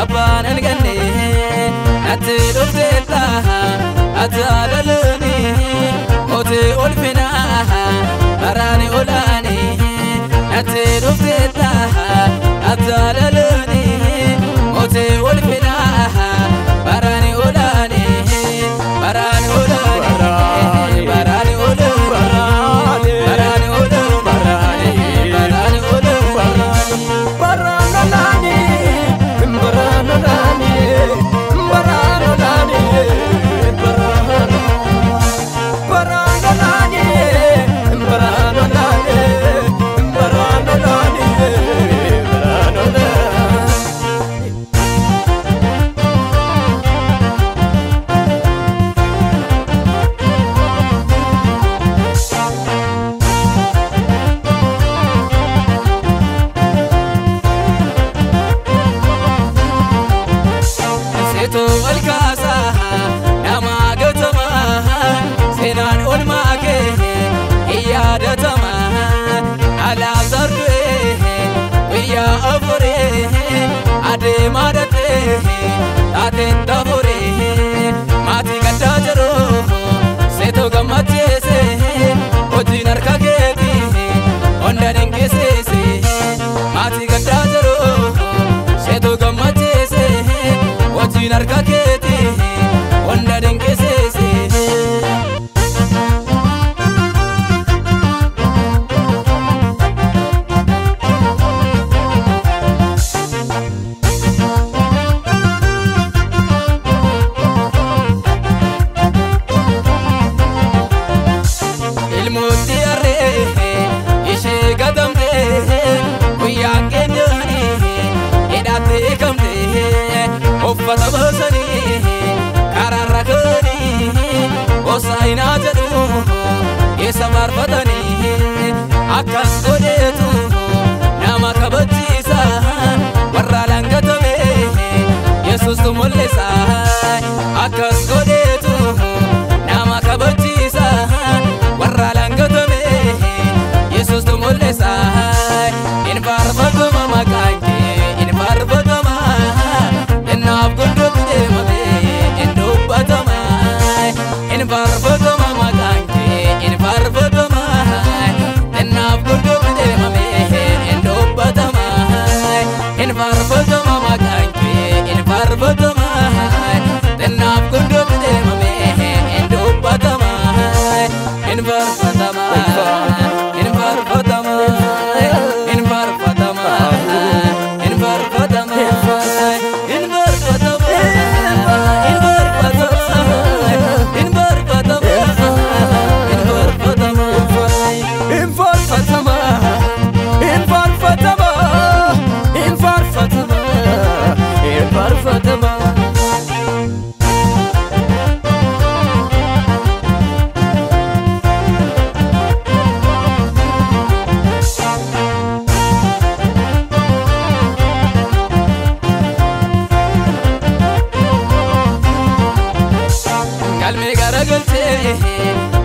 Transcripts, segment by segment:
أبان الجنة أتدوفتها أتعللني موتي ألفنا براني أولاني أتدوفتها أتعللني موتي ألفنا براني أولاني براني أولاني براني أولاني براني أولاني براني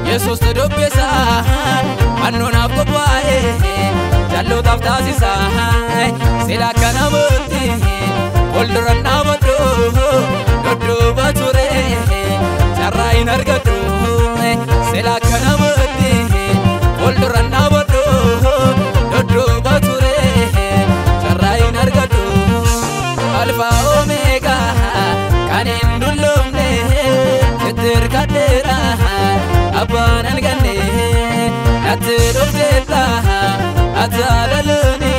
Yesus tedobesa annona qophaa'e jallotaaf taasisa sila kana mootii waldura dhaabadhu dudduuba ture carraa hin argadhu sila kana mootii waldura dhaabadhu dudduuba ture carraa hin argadhu alfa omega kan hin dullumne tirkadheera أبان الجنة أتدوفتها أتعللني